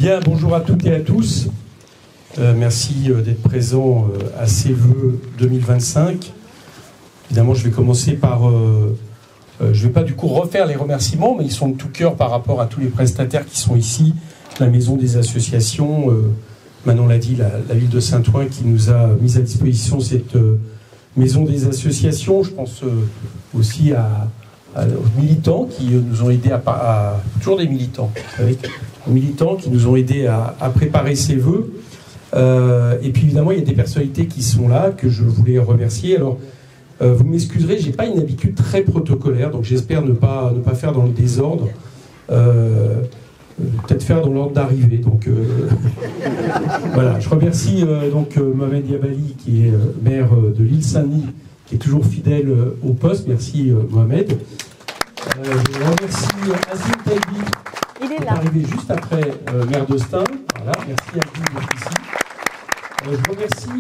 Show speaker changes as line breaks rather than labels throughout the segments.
Bien, bonjour à toutes et à tous. Merci d'être présents à ces vœux 2025. Évidemment, je vais commencer par... je ne vais pas du coup refaire les remerciements, mais ils sont de tout cœur par rapport à tous les prestataires qui sont ici, la Maison des associations, Manon l'a dit, la ville de Saint-Ouen qui nous a mis à disposition cette Maison des associations. Je pense aussi aux militants qui nous ont aidés toujours des militants, vous savez, aux militants qui nous ont aidés à préparer ces vœux. Et puis évidemment, il y a des personnalités qui sont là, que je voulais remercier. Alors, vous m'excuserez, je n'ai pas une habitude très protocolaire, donc j'espère ne pas faire dans le désordre. Peut-être faire dans l'ordre d'arrivée. Donc voilà, je remercie Mohamed Yabali, qui est maire de l'île Saint-Denis, qui est toujours fidèle au poste. Merci Mohamed. Je remercie Azim Taibi, qui est arrivé juste après maire de Stein. Voilà, merci Azim d'être ici. Je remercie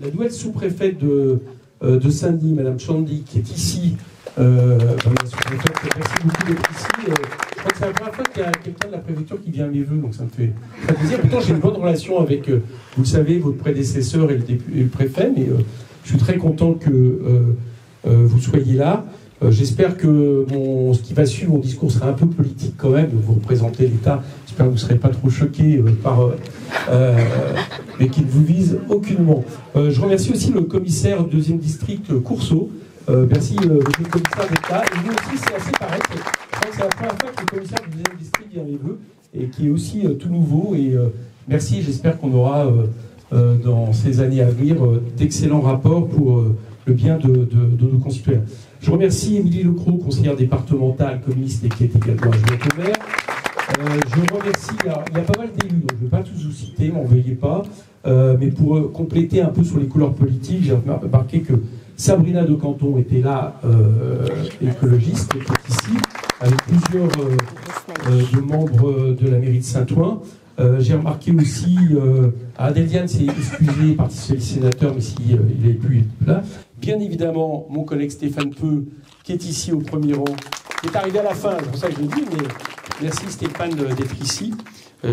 la nouvelle sous-préfète de Saint-Denis, Madame Chandi, qui est ici. Merci beaucoup d'être ici. Je crois que c'est la première fois qu'il y a quelqu'un de la préfecture qui vient à mes vœux, donc ça me fait très plaisir. Pourtant, j'ai une bonne relation avec, vous le savez, votre prédécesseur et le préfet, mais je suis très content que vous soyez là. J'espère que ce qui va suivre, mon discours sera un peu politique quand même, vous représentez l'État. J'espère que vous ne serez pas trop choqués mais qu'il ne vous vise aucunement. Je remercie aussi le commissaire 2e district Courceau. Merci, monsieur le commissaire d'État. Et vous aussi, c'est assez pareil. Je crois que c'est la première fois que le commissaire du 2e district vient les vœux et qui est aussi tout nouveau. Et merci, j'espère qu'on aura dans ces années à venir d'excellents rapports pour le bien de nos concitoyens. Je remercie Émilie Lecroux, conseillère départementale communiste et qui est également adjointe au maire. Je remercie, alors, il y a pas mal d'élus, donc je ne vais pas tous vous citer, m'en veuillez pas. Mais pour compléter un peu sur les couleurs politiques, j'ai remarqué que Sabrina de Canton était là, écologiste, qui est ici, avec plusieurs de membres de la mairie de Saint-Ouen. J'ai remarqué aussi, Adéliane s'est excusé, parti socialiste sénateur, mais s'il n'avait pu être là. Bien évidemment, mon collègue Stéphane Peu, qui est ici au premier rang, qui est arrivé à la fin, c'est pour ça que je le dis, mais merci Stéphane d'être ici,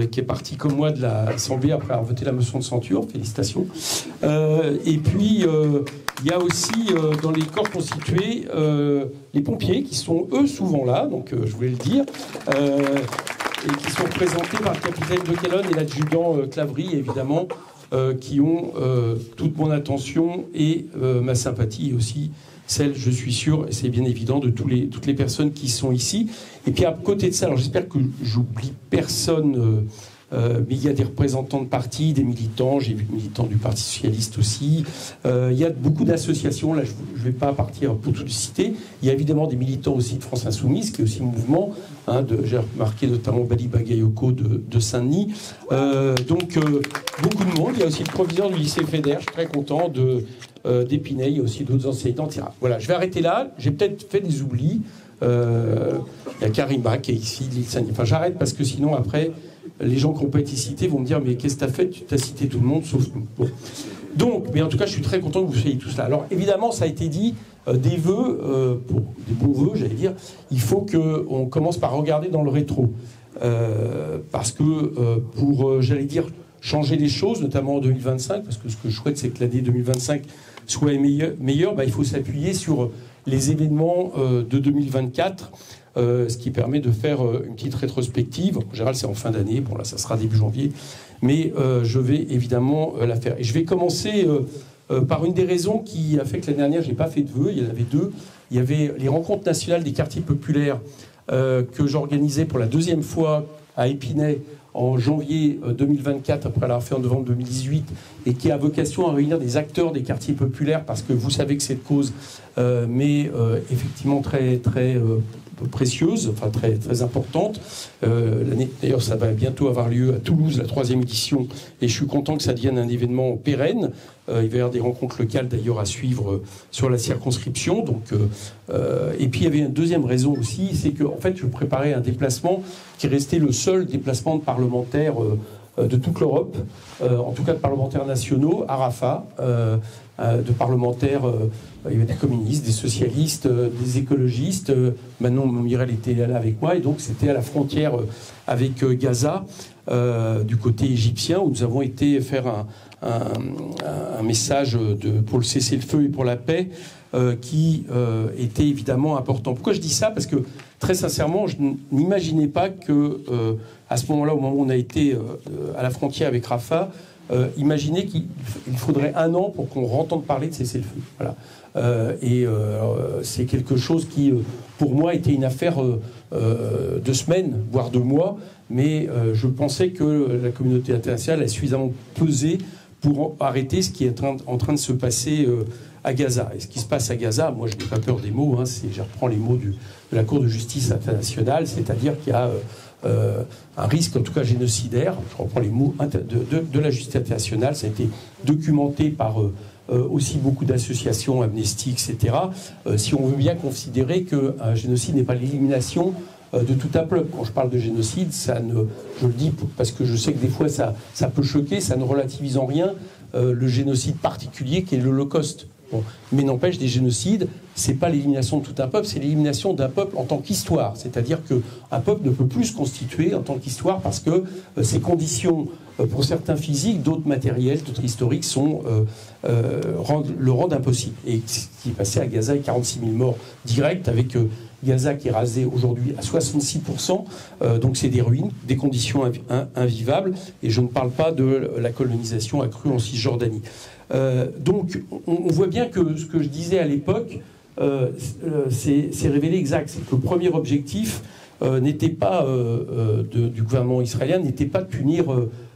qui est parti comme moi de l'Assemblée après avoir voté la motion de censure, félicitations. Et puis, il y a aussi dans les corps constitués les pompiers, qui sont eux souvent là, donc je voulais le dire, et qui sont représentés par le capitaine de Calonne et l'adjudant Clavry, évidemment, qui ont toute mon attention et ma sympathie, et aussi celle, je suis sûr, et c'est bien évident, de toutes les personnes qui sont ici. Et puis à côté de ça, alors j'espère que j'oublie personne, mais il y a des représentants de partis, des militants, j'ai vu des militants du Parti Socialiste aussi. Il y a beaucoup d'associations, là je ne vais pas partir pour tout citer. Il y a évidemment des militants aussi de France Insoumise, qui est aussi un mouvement, j'ai remarqué notamment Bali Bagayoko de Saint-Denis. Donc beaucoup de monde. Il y a aussi le proviseur du lycée Fédère, je suis très content d'Épinay, il y a aussi d'autres enseignants, etc. Voilà, je vais arrêter là. J'ai peut-être fait des oublis. Il y a Karima qui est ici, enfin j'arrête parce que sinon après les gens qui n'ont pas été cités vont me dire mais qu'est-ce que tu as fait, tu t'as cité tout le monde sauf nous. Bon. Donc, mais en tout cas je suis très content que vous soyez tous là. Alors évidemment ça a été dit, des vœux, pour des bons vœux j'allais dire, il faut qu'on commence par regarder dans le rétro. Parce que pour, j'allais dire, changer les choses, notamment en 2025, parce que ce que je souhaite c'est que l'année 2025 soit meilleure, il faut s'appuyer sur les événements de 2024, ce qui permet de faire une petite rétrospective. En général, c'est en fin d'année. Bon, là, ça sera début janvier. Mais je vais évidemment la faire. Et je vais commencer par une des raisons qui a fait que l'année dernière, je n'ai pas fait de vœux. Il y en avait deux. Il y avait les rencontres nationales des quartiers populaires que j'organisais pour la 2e fois à Épinay en janvier 2024, après l'avoir fait en novembre 2018, et qui a vocation à réunir des acteurs des quartiers populaires, parce que vous savez que cette cause, mais effectivement très, très précieuse, enfin très, très importante. D'ailleurs, ça va bientôt avoir lieu à Toulouse, la 3e édition, et je suis content que ça devienne un événement pérenne. Il va y avoir des rencontres locales d'ailleurs à suivre sur la circonscription. Donc, et puis il y avait une deuxième raison aussi, c'est que en fait, je préparais un déplacement qui restait le seul déplacement de parlementaires de toute l'Europe, en tout cas de parlementaires nationaux, à Rafah, de parlementaires, il y avait des communistes, des socialistes, des écologistes. Manon Mirel était là avec moi, et donc c'était à la frontière avec Gaza, du côté égyptien, où nous avons été faire un message pour le cessez-le-feu et pour la paix, qui était évidemment important. Pourquoi je dis ça? Parce que, très sincèrement, je n'imaginais pas que, à ce moment-là, au moment où on a été à la frontière avec Rafah, imaginer qu'il faudrait 1 an pour qu'on entende parler de cessez-le-feu. Voilà. C'est quelque chose qui, pour moi, était une affaire de semaines, voire de mois, mais je pensais que la communauté internationale a suffisamment pesé pour arrêter ce qui est en train de se passer à Gaza. Et ce qui se passe à Gaza, moi je n'ai pas peur des mots, hein, je reprends les mots de la Cour de justice internationale, c'est-à-dire qu'il y a un risque, en tout cas génocidaire, je reprends les mots de la justice internationale, ça a été documenté par aussi beaucoup d'associations, Amnesty, etc. Si on veut bien considérer qu'un génocide n'est pas l'élimination de tout un peuple. Quand je parle de génocide, je le dis parce que je sais que des fois ça peut choquer, ça ne relativise en rien le génocide particulier qui est l'Holocauste. Bon. Mais n'empêche, des génocides, c'est pas l'élimination de tout un peuple, c'est l'élimination d'un peuple en tant qu'histoire. C'est-à-dire qu'un peuple ne peut plus se constituer en tant qu'histoire parce que ses conditions, pour certains physiques, d'autres matériels, d'autres historiques, le rendent impossible. Et ce qui est passé à Gaza, 46 000 morts directs, avec Gaza qui est rasé aujourd'hui à 66%, donc c'est des ruines, des conditions invivables, et je ne parle pas de la colonisation accrue en Cisjordanie. Donc on voit bien que ce que je disais à l'époque c'est révélé exact. C'est que le premier objectif n'était pas du gouvernement israélien, n'était pas de punir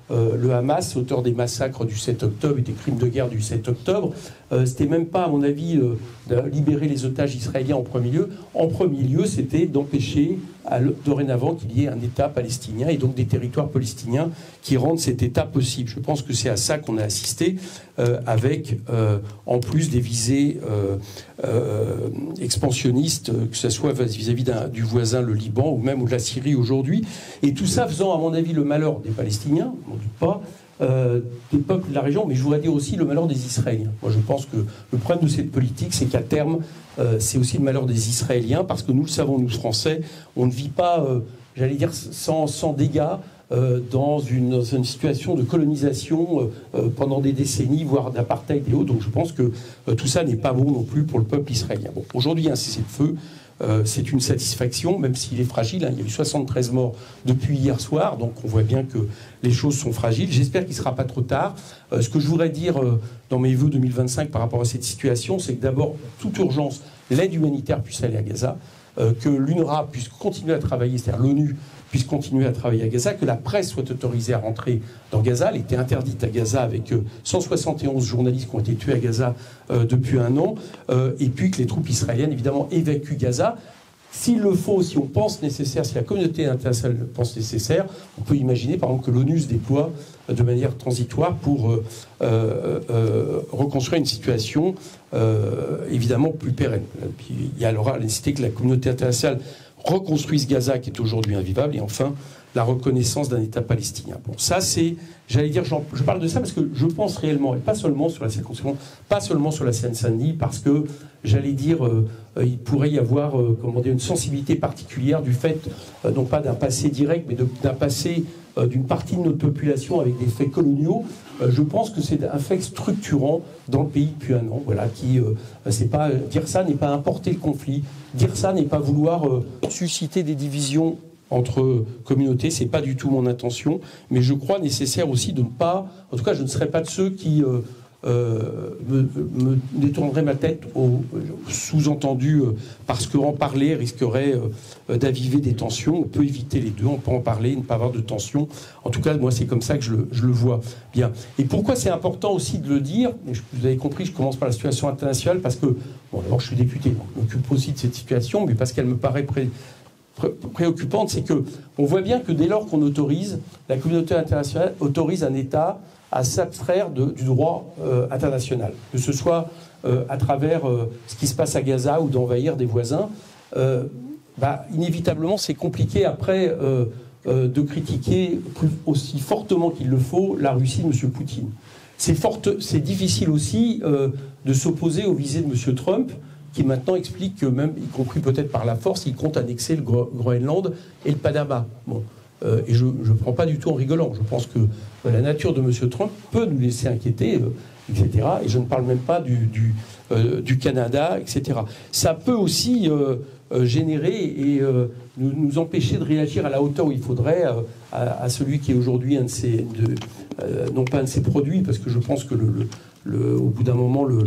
le Hamas, auteur des massacres du 7 octobre et des crimes de guerre du 7 octobre. C'était même pas, à mon avis, de libérer les otages israéliens en premier lieu. En premier lieu, c'était d'empêcher dorénavant qu'il y ait un État palestinien et donc des territoires palestiniens qui rendent cet État possible. Je pense que c'est à ça qu'on a assisté, avec, en plus, des visées expansionnistes, que ce soit vis-à-vis du voisin, le Liban, ou même de la Syrie aujourd'hui. Et tout ça faisant, à mon avis, le malheur des Palestiniens, on ne doute pas, des peuples de la région, mais je voudrais dire aussi le malheur des Israéliens. Moi, je pense que le problème de cette politique, c'est qu'à terme, c'est aussi le malheur des Israéliens, parce que nous le savons, nous Français, on ne vit pas, j'allais dire, sans dégâts dans une situation de colonisation pendant des décennies, voire d'apartheid et autres. Donc je pense que tout ça n'est pas bon non plus pour le peuple israélien. Bon, aujourd'hui, un cessez-le-feu, c'est une satisfaction, même s'il est fragile. Hein. Il y a eu 73 morts depuis hier soir, donc on voit bien que les choses sont fragiles. J'espère qu'il ne sera pas trop tard. Ce que je voudrais dire dans mes vœux 2025 par rapport à cette situation, c'est que d'abord, toute urgence, l'aide humanitaire puisse aller à Gaza, que l'UNRWA puisse continuer à travailler, c'est-à-dire l'ONU puisse continuer à travailler à Gaza, que la presse soit autorisée à rentrer dans Gaza. Elle était interdite à Gaza avec 171 journalistes qui ont été tués à Gaza depuis 1 an, et puis que les troupes israéliennes, évidemment, évacuent Gaza. S'il le faut, si on pense nécessaire, si la communauté internationale le pense nécessaire, on peut imaginer, par exemple, que l'ONU se déploie de manière transitoire pour reconstruire une situation, évidemment, plus pérenne. Puis, il y aura la nécessité que la communauté internationale reconstruise Gaza, qui est aujourd'hui invivable, et enfin, la reconnaissance d'un État palestinien. Bon, ça, c'est, j'allais dire, je parle de ça parce que je pense réellement, et pas seulement sur la circonscription, pas seulement sur la Seine-Saint-Denis, parce que, j'allais dire, il pourrait y avoir, comment dire, une sensibilité particulière du fait, non pas d'un passé direct, mais d'un passé d'une partie de notre population avec des faits coloniaux. Je pense que c'est un fait structurant dans le pays depuis 1 an. Voilà, c'est pas dire ça n'est pas importer le conflit. Dire ça n'est pas vouloir susciter des divisions entre communautés. C'est pas du tout mon intention. Mais je crois nécessaire aussi de ne pas. En tout cas, je ne serai pas de ceux qui me détourneraient ma tête au sous-entendu parce qu'en parler risquerait d'aviver des tensions. On peut éviter les deux, on peut en parler, ne pas avoir de tensions. En tout cas, moi, c'est comme ça que je le vois bien. Et pourquoi c'est important aussi de le dire, et vous avez compris, je commence par la situation internationale, parce que, bon, d'abord, je suis député, donc je m'occupe aussi de cette situation, mais parce qu'elle me paraît préoccupante, c'est que on voit bien que dès lors qu'on autorise, la communauté internationale autorise un État à s'abstraire du droit international, que ce soit à travers ce qui se passe à Gaza ou d'envahir des voisins. Inévitablement, c'est compliqué après de critiquer aussi fortement qu'il le faut la Russie de M. Poutine. C'est difficile aussi de s'opposer aux visées de M. Trump, qui maintenant explique que même, y compris peut-être par la force, il compte annexer le Groenland et le Panama. Bon. et je ne prends pas du tout en rigolant. Je pense que la nature de M. Trump peut nous laisser inquiéter, etc. Et je ne parle même pas du Canada, etc. Ça peut aussi générer et nous empêcher de réagir à la hauteur où il faudrait à celui qui est aujourd'hui non pas un de ses produits, parce que je pense que au bout d'un moment, le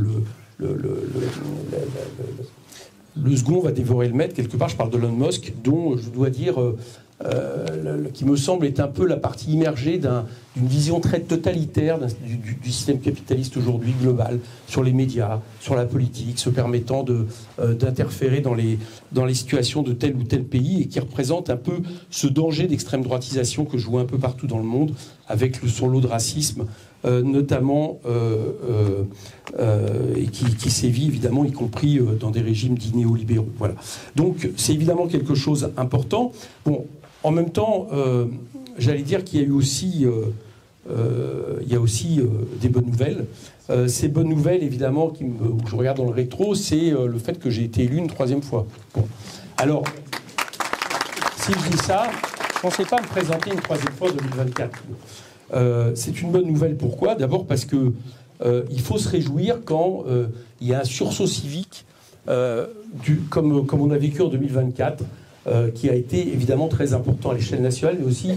second va dévorer le maître. Quelque part, je parle de Elon Musk, dont je dois dire, qui me semble être un peu la partie immergée d'une vision très totalitaire du système capitaliste aujourd'hui global, sur les médias, sur la politique, se permettant d'interférer dans les situations de tel ou tel pays, et qui représente un peu ce danger d'extrême droitisation que je vois un peu partout dans le monde, avec son lot de racisme, notamment, et qui sévit évidemment, y compris dans des régimes dits néolibéraux. Voilà. Donc c'est évidemment quelque chose d'important. Bon, en même temps, j'allais dire qu'il y a eu aussi, des bonnes nouvelles. Ces bonnes nouvelles, évidemment, où je regarde dans le rétro, c'est le fait que j'ai été élu une 3e fois. Bon. Alors, si je dis ça, je ne pensais pas me présenter une 3e fois en 2024. C'est une bonne nouvelle. Pourquoi ? D'abord parce que il faut se réjouir quand il y a un sursaut civique, comme on a vécu en 2024, qui a été évidemment très important à l'échelle nationale, mais aussi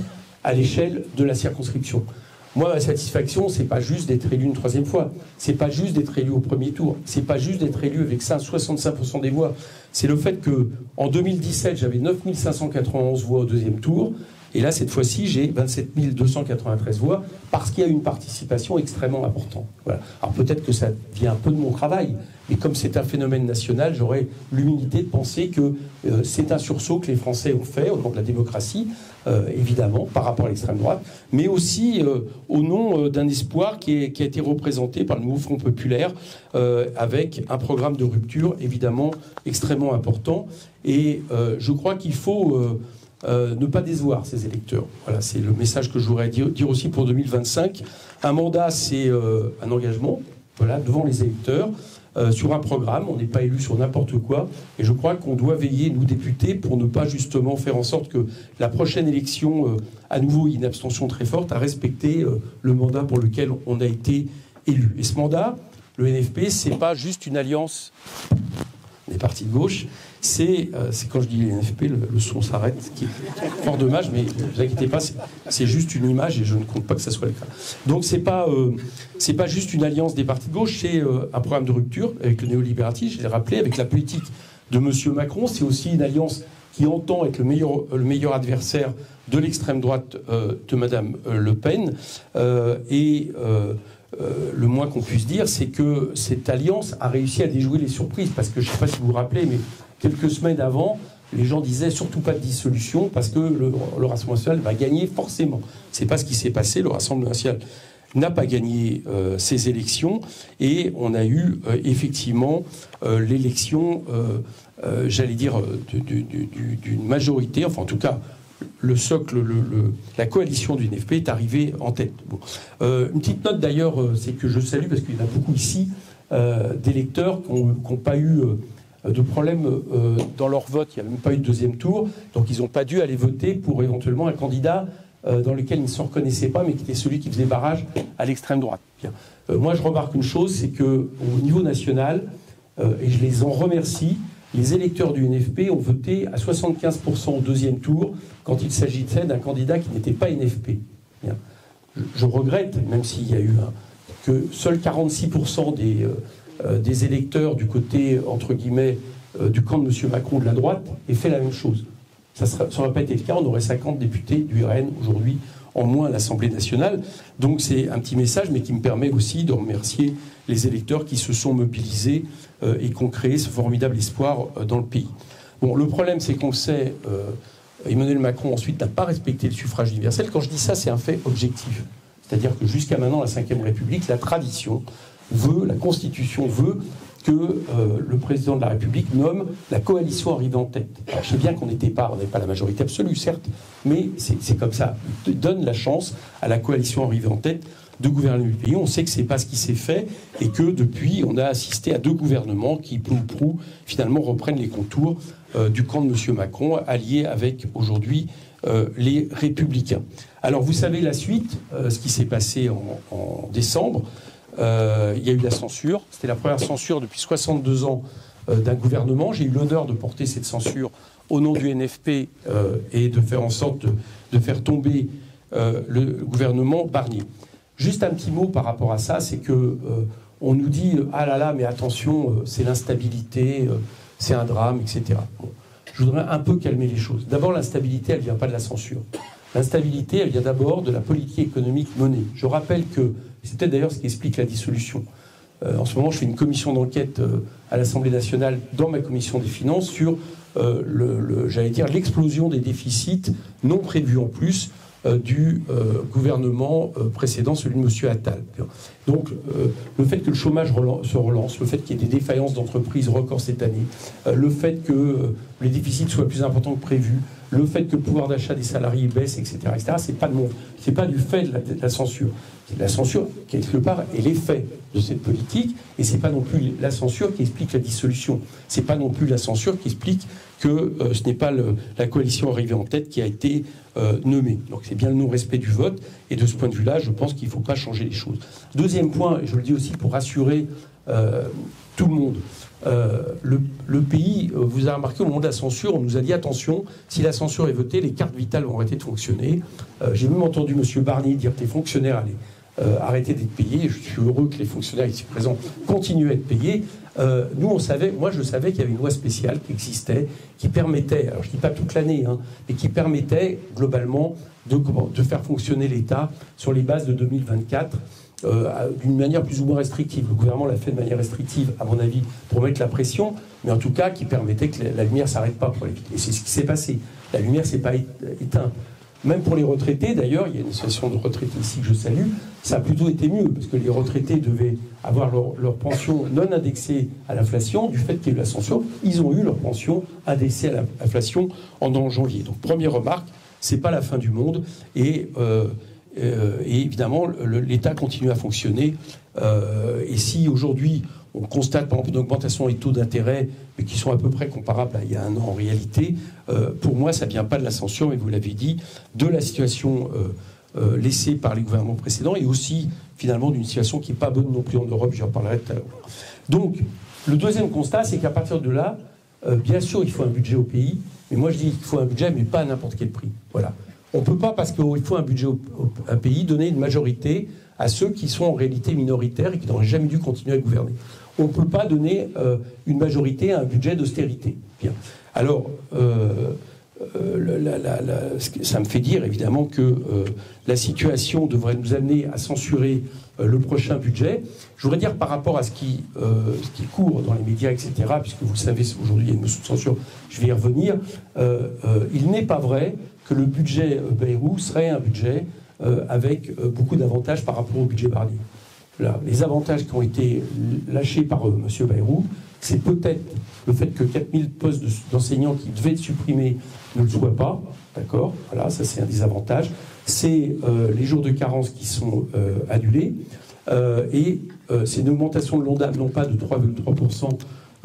à l'échelle de la circonscription. Moi, ma satisfaction, c'est pas juste d'être élu une 3e fois, c'est pas juste d'être élu au premier tour, c'est pas juste d'être élu avec 65% des voix. C'est le fait que en 2017, j'avais 9 591 voix au 2e tour. Et là, cette fois-ci, j'ai 27 293 voix, parce qu'il y a une participation extrêmement importante. Voilà. Alors peut-être que ça vient un peu de mon travail, mais comme c'est un phénomène national, j'aurais l'humilité de penser que c'est un sursaut que les Français ont fait au nom de la démocratie, évidemment, par rapport à l'extrême droite, mais aussi au nom d'un espoir qui a été représenté par le nouveau Front populaire, avec un programme de rupture, évidemment, extrêmement important. Et je crois qu'il faut... ne pas décevoir ces électeurs. Voilà, c'est le message que je voudrais dire aussi pour 2025. Un mandat, c'est un engagement, voilà, devant les électeurs, sur un programme. On n'est pas élu sur n'importe quoi. Et je crois qu'on doit veiller, nous députés, pour ne pas justement faire en sorte que la prochaine élection, à nouveau, il y ait une abstention très forte, à respecter le mandat pour lequel on a été élu. Et ce mandat, le NFP, c'est pas juste une alliance des partis de gauche. C'est quand je dis NFP, le son s'arrête, ce qui est fort dommage, mais ne vous inquiétez pas, c'est juste une image et je ne compte pas que ça soit le cas. Donc c'est pas juste une alliance des partis de gauche, c'est un programme de rupture avec le néolibéralisme, je l'ai rappelé, avec la politique de M. Macron. C'est aussi une alliance qui entend être le meilleur adversaire de l'extrême droite de Mme Le Pen. Le moins qu'on puisse dire, c'est que cette alliance a réussi à déjouer les surprises. Parce que, je ne sais pas si vous vous rappelez, mais quelques semaines avant, les gens disaient surtout pas de dissolution parce que le Rassemblement national va gagner forcément. C'est pas ce qui s'est passé. Le Rassemblement national n'a pas gagné ces élections et on a eu effectivement l'élection, j'allais dire, d'une majorité, enfin en tout cas, le socle, la coalition du NFP est arrivée en tête. Bon. Une petite note d'ailleurs, c'est que je salue, parce qu'il y en a beaucoup ici, d'électeurs qui n'ont pas eu de problème dans leur vote. Il n'y a même pas eu de 2e tour, donc ils n'ont pas dû aller voter pour éventuellement un candidat dans lequel ils ne se reconnaissaient pas, mais qui était celui qui faisait barrage à l'extrême droite. Bien. Moi, je remarque une chose, c'est qu'au niveau national, et je les en remercie, les électeurs du NFP ont voté à 75% au 2e tour quand il s'agissait d'un candidat qui n'était pas NFP. Bien. Je regrette, même s'il y a eu que seuls 46% des électeurs du côté, entre guillemets, du camp de M. Macron de la droite aient fait la même chose. Ça n'aurait pas été le cas, on aurait 50 députés du RN aujourd'hui en moins à l'Assemblée nationale. Donc c'est un petit message, mais qui me permet aussi de remercier les électeurs qui se sont mobilisés et qui ont créé ce formidable espoir dans le pays. Bon, le problème, c'est qu'on sait, Emmanuel Macron ensuite n'a pas respecté le suffrage universel. Quand je dis ça, c'est un fait objectif. C'est-à-dire que jusqu'à maintenant, la Ve République, la tradition veut, la Constitution veut que le président de la République nomme la coalition arrivée en tête. Alors, je sais bien qu'on n'avait pas la majorité absolue, certes, mais c'est comme ça. Il donne la chance à la coalition arrivée en tête de gouverner le pays. On sait que c'est pas ce qui s'est fait et que depuis, on a assisté à 2 gouvernements qui, peu ou prou, finalement reprennent les contours du camp de M. Macron, allié avec aujourd'hui les Républicains. Alors vous savez la suite, ce qui s'est passé en décembre. Il y a eu la censure. C'était la première censure depuis 62 ans d'un gouvernement. J'ai eu l'honneur de porter cette censure au nom du NFP et de faire en sorte de faire tomber le gouvernement Barnier. Juste un petit mot par rapport à ça, c'est que on nous dit « Ah là là, mais attention, c'est l'instabilité, c'est un drame, etc. » Bon, je voudrais un peu calmer les choses. D'abord, l'instabilité, elle ne vient pas de la censure. L'instabilité, elle vient d'abord de la politique économique menée. Je rappelle que, c'est peut-être d'ailleurs ce qui explique la dissolution. En ce moment, je fais une commission d'enquête à l'Assemblée nationale dans ma commission des finances sur, j'allais dire, l'explosion des déficits non prévus en plus du gouvernement précédent, celui de M. Attal. Donc, le fait que le chômage se relance, le fait qu'il y ait des défaillances d'entreprises records cette année, le fait que les déficits soient plus importants que prévu, le fait que le pouvoir d'achat des salariés baisse, etc., c'est pas du fait de la censure. La censure, quelque part, est l'effet de cette politique, et c'est pas non plus la censure qui explique la dissolution. C'est pas non plus la censure qui explique que ce n'est pas la coalition arrivée en tête qui a été nommée. Donc c'est bien le non-respect du vote, et de ce point de vue-là, je pense qu'il ne faut pas changer les choses. Deuxième point, et je le dis aussi pour rassurer tout le monde, le pays, vous avez remarqué, au moment de la censure, on nous a dit attention, si la censure est votée, les cartes vitales vont arrêter de fonctionner. J'ai même entendu M. Barnier dire que les fonctionnaires allaient arrêter d'être payés. Je suis heureux que les fonctionnaires ici présents continuent à être payés. Nous, on savait, moi je savais qu'il y avait une loi spéciale qui existait, qui permettait, alors je ne dis pas toute l'année, mais qui permettait globalement de faire fonctionner l'État sur les bases de 2024 d'une manière plus ou moins restrictive. Le gouvernement l'a fait de manière restrictive, à mon avis, pour mettre la pression, mais en tout cas qui permettait que la lumière ne s'arrête pas pour les victimes. Et c'est ce qui s'est passé. La lumière ne s'est pas éteinte. Même pour les retraités, d'ailleurs, il y a une association de retraités ici que je salue, ça a plutôt été mieux, parce que les retraités devaient avoir leur pension non indexée à l'inflation, du fait qu'il y a eu la censure, ils ont eu leur pension indexée à l'inflation en janvier. Donc première remarque, c'est pas la fin du monde, et évidemment, l'État continue à fonctionner, et si aujourd'hui on constate par exemple une augmentation des taux d'intérêt, mais qui sont à peu près comparables à il y a un an en réalité, pour moi ça ne vient pas de la censure, mais vous l'avez dit, de la situation laissée par les gouvernements précédents, et aussi finalement d'une situation qui n'est pas bonne non plus en Europe, j'en parlerai tout à l'heure. Donc le deuxième constat, c'est qu'à partir de là, bien sûr il faut un budget au pays, mais moi je dis qu'il faut un budget, mais pas à n'importe quel prix. Voilà. On ne peut pas, parce qu'il faut un budget à un pays, donner une majorité à ceux qui sont en réalité minoritaires et qui n'auraient jamais dû continuer à gouverner. On ne peut pas donner une majorité à un budget d'austérité. Bien. Alors, ça me fait dire évidemment que la situation devrait nous amener à censurer le prochain budget. Je voudrais dire par rapport à ce qui court dans les médias, etc., puisque vous le savez, aujourd'hui il y a une motion de censure, je vais y revenir, il n'est pas vrai que le budget Bayrou serait un budget avec beaucoup d'avantages par rapport au budget Barnier. Là, les avantages qui ont été lâchés par M. Bayrou, c'est peut-être le fait que 4000 postes d'enseignants qui devaient être supprimés ne le soient pas, d'accord ? Voilà, ça c'est un des avantages. C'est les jours de carence qui sont annulés, et c'est une augmentation de l'ONDAM, non pas de 3,3%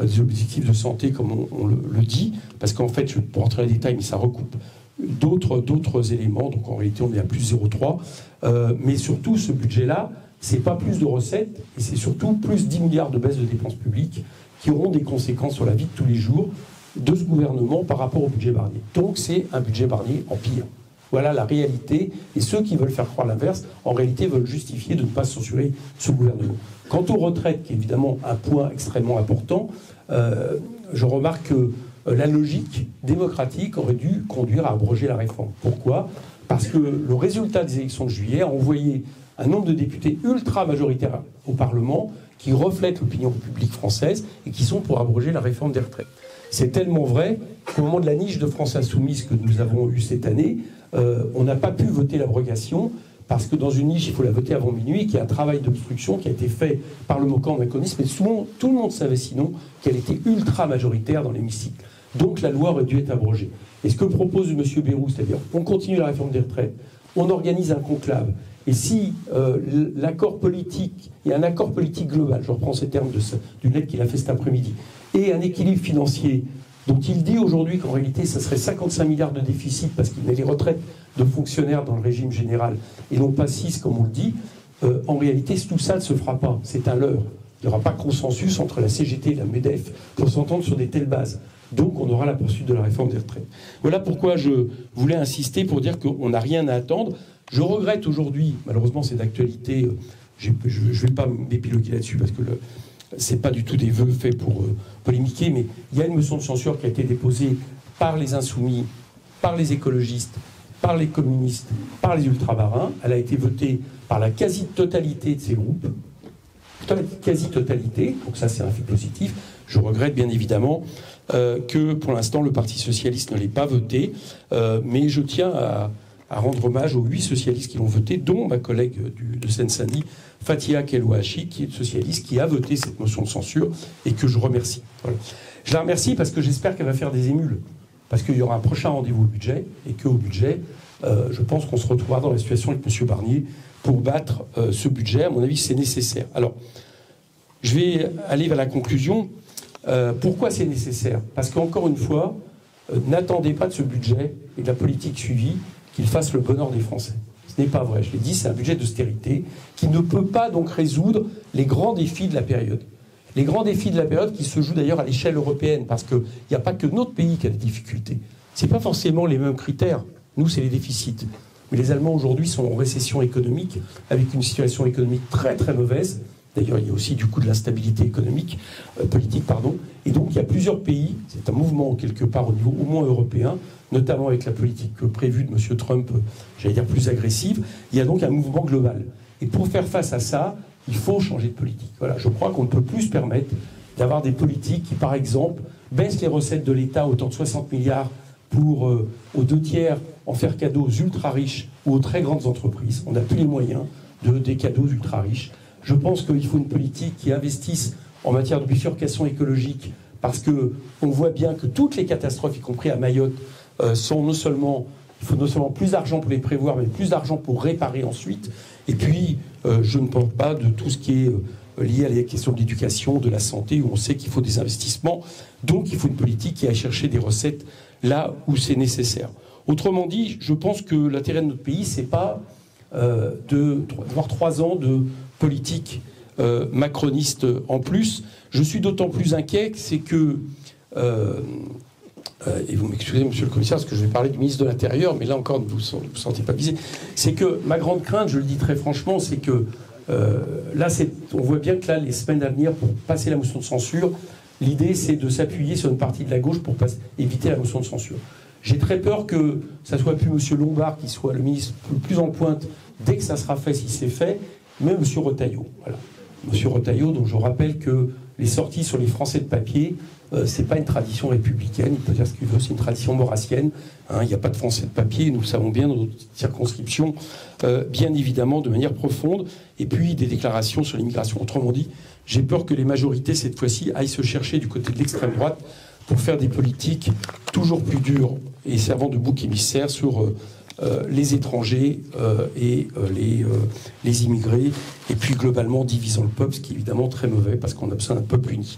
des objectifs de santé comme on le dit, parce qu'en fait, je ne vais pas rentrer dans les détails, mais ça recoupe d'autres éléments, donc en réalité on est à plus 0,3, mais surtout ce budget-là, c'est pas plus de recettes, et c'est surtout plus 10 milliards de baisse de dépenses publiques qui auront des conséquences sur la vie de tous les jours de ce gouvernement par rapport au budget Barnier. Donc c'est un budget Barnier en pire. Voilà la réalité, et ceux qui veulent faire croire l'inverse, en réalité veulent justifier de ne pas censurer ce gouvernement. Quant aux retraites, qui est évidemment un point extrêmement important, je remarque que la logique démocratique aurait dû conduire à abroger la réforme. Pourquoi ? Parce que le résultat des élections de juillet a envoyé un nombre de députés ultra majoritaires au Parlement qui reflètent l'opinion publique française et qui sont pour abroger la réforme des retraites. C'est tellement vrai qu'au moment de la niche de France Insoumise que nous avons eue cette année, on n'a pas pu voter l'abrogation parce que dans une niche, il faut la voter avant minuit, et qu'il y a un travail d'obstruction qui a été fait par le camp macronisme, mais souvent, tout le monde savait sinon qu'elle était ultra majoritaire dans l'hémicycle. Donc la loi aurait dû être abrogée. Et ce que propose M. Bayrou, c'est-à-dire on continue la réforme des retraites, on organise un conclave, et si l'accord politique, il y a un accord politique global, je reprends ces termes d'une lettre qu'il a fait cet après-midi, et un équilibre financier dont il dit aujourd'hui qu'en réalité, ça serait 55 milliards de déficit parce qu'il met les retraites de fonctionnaires dans le régime général et non pas 6 comme on le dit, en réalité, tout ça ne se fera pas. C'est un leurre. Il n'y aura pas de consensus entre la CGT et la MEDEF pour s'entendre sur des telles bases. Donc on aura la poursuite de la réforme des retraites. Voilà pourquoi je voulais insister pour dire qu'on n'a rien à attendre. Je regrette aujourd'hui, malheureusement c'est d'actualité, je ne vais pas m'épiloguer là-dessus parce que ce n'est pas du tout des vœux faits pour polémiquer, mais il y a une motion de censure qui a été déposée par les Insoumis, par les écologistes, par les communistes, par les ultramarins. Elle a été votée par la quasi-totalité de ces groupes. Quasi-totalité, donc ça c'est un fait positif. Je regrette bien évidemment que pour l'instant le Parti Socialiste ne l'ait pas voté, mais je tiens à rendre hommage aux 8 socialistes qui l'ont voté, dont ma collègue de Seine-Saint-Denis, Fathia Kelouachi, qui est socialiste, qui a voté cette motion de censure et que je remercie. Voilà. Je la remercie parce que j'espère qu'elle va faire des émules, parce qu'il y aura un prochain rendez-vous au budget, et qu'au budget, je pense qu'on se retrouvera dans la situation avec M. Barnier pour battre ce budget. À mon avis, c'est nécessaire. Alors, je vais aller vers la conclusion. Pourquoi c'est nécessaire? Parce qu'encore une fois, n'attendez pas de ce budget et de la politique suivie qu'il fasse le bonheur des Français. Ce n'est pas vrai. Je l'ai dit, c'est un budget d'austérité qui ne peut pas donc résoudre les grands défis de la période. Les grands défis de la période qui se jouent d'ailleurs à l'échelle européenne, parce qu'il n'y a pas que notre pays qui a des difficultés. Ce n'est pas forcément les mêmes critères. Nous, c'est les déficits. Mais les Allemands aujourd'hui sont en récession économique, avec une situation économique très très mauvaise. D'ailleurs, il y a aussi du coup de l'instabilité économique, politique, pardon. Et donc, il y a plusieurs pays, c'est un mouvement quelque part au niveau au moins européen, notamment avec la politique prévue de M. Trump, j'allais dire plus agressive. Il y a donc un mouvement global. Et pour faire face à ça, il faut changer de politique. Voilà, je crois qu'on ne peut plus se permettre d'avoir des politiques qui, par exemple, baissent les recettes de l'État à hauteur de 60 milliards pour, aux 2 tiers, en faire cadeau aux ultra-riches ou aux très grandes entreprises. On n'a plus les moyens des cadeaux ultra-riches. Je pense qu'il faut une politique qui investisse en matière de bifurcation écologique, parce qu'on voit bien que toutes les catastrophes, y compris à Mayotte, sont non seulement, il faut non seulement plus d'argent pour les prévoir, mais plus d'argent pour réparer ensuite. Et puis, je ne parle pas de tout ce qui est lié à la question de l'éducation, de la santé, où on sait qu'il faut des investissements. Donc, il faut une politique qui aille chercher des recettes là où c'est nécessaire. Autrement dit, je pense que l'intérêt de notre pays, c'est pas d'avoir 3 ans de politique macroniste en plus. Je suis d'autant plus inquiet que c'est que, et vous m'excusez monsieur le commissaire, parce que je vais parler du ministre de l'Intérieur, mais là encore ne vous sentez pas visé, c'est que ma grande crainte, je le dis très franchement, c'est que là on voit bien que là les semaines à venir pour passer la motion de censure, l'idée c'est de s'appuyer sur une partie de la gauche pour éviter la motion de censure. J'ai très peur que ça soit plus M. Lombard qui soit le ministre le plus en pointe dès que ça sera fait, si c'est fait, mais M. Retailleau. Voilà. M. Retailleau, dont je rappelle que les sorties sur les Français de papier, c'est pas une tradition républicaine, il peut dire ce qu'il veut, c'est une tradition maurassienne. Hein, il n'y a pas de Français de papier, nous le savons bien dans notre circonscription, bien évidemment de manière profonde, et puis des déclarations sur l'immigration. Autrement dit, j'ai peur que les majorités, cette fois-ci, aillent se chercher du côté de l'extrême droite pour faire des politiques toujours plus dures et servant de bouc émissaire sur les étrangers et les immigrés, et puis globalement divisant le peuple, ce qui est évidemment très mauvais parce qu'on a besoin d'un peuple uni.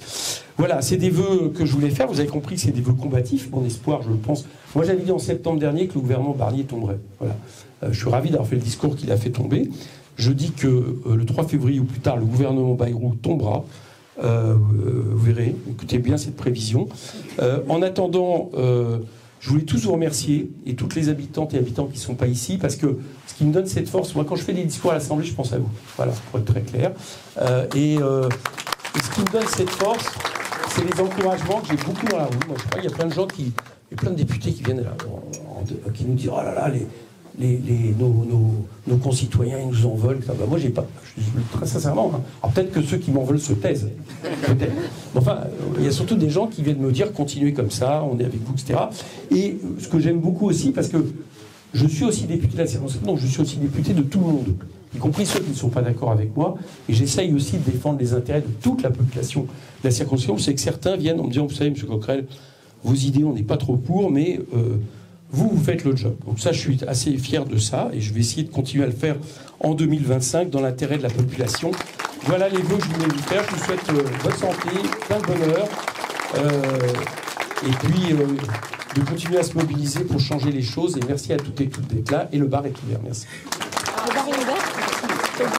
Voilà, c'est des vœux que je voulais faire. Vous avez compris que c'est des vœux combatifs. Mon espoir, je le pense. Moi, j'avais dit en septembre dernier que le gouvernement Barnier tomberait. Voilà. Je suis ravi d'avoir fait le discours qu'il a fait tomber. Je dis que le 3 février ou plus tard, le gouvernement Bayrou tombera. Vous verrez, écoutez bien cette prévision. En attendant, je voulais tous vous remercier, et toutes les habitantes et habitants qui ne sont pas ici, parce que ce qui me donne cette force, moi quand je fais des discours à l'Assemblée, je pense à vous, voilà, pour être très clair. Et ce qui me donne cette force, c'est les encouragements que j'ai beaucoup dans la rue. Moi je crois qu'il y a plein de gens il y a plein de députés qui viennent là, qui nous disent « Oh là là, nos concitoyens, ils nous en veulent. » Ben moi, j'ai pas. Je dis très sincèrement. Hein. Alors peut-être que ceux qui m'en veulent se taisent. Peut-être. Enfin, il y a surtout des gens qui viennent me dire continuez comme ça, on est avec vous, etc. Et ce que j'aime beaucoup aussi, parce que je suis aussi député de la circonscription, donc je suis aussi député de tout le monde, y compris ceux qui ne sont pas d'accord avec moi. Et j'essaye aussi de défendre les intérêts de toute la population de la circonscription. C'est que certains viennent en me disant, vous savez, M. Coquerel, vos idées, on n'est pas trop pour, mais vous faites le job. Donc ça, je suis assez fier de ça, et je vais essayer de continuer à le faire en 2025 dans l'intérêt de la population. Voilà les vœux que je voulais vous faire. Je vous souhaite bonne santé, plein de bonheur. Et puis, de continuer à se mobiliser pour changer les choses. Et merci à toutes et toutes d'être là. Et le bar est ouvert. Merci.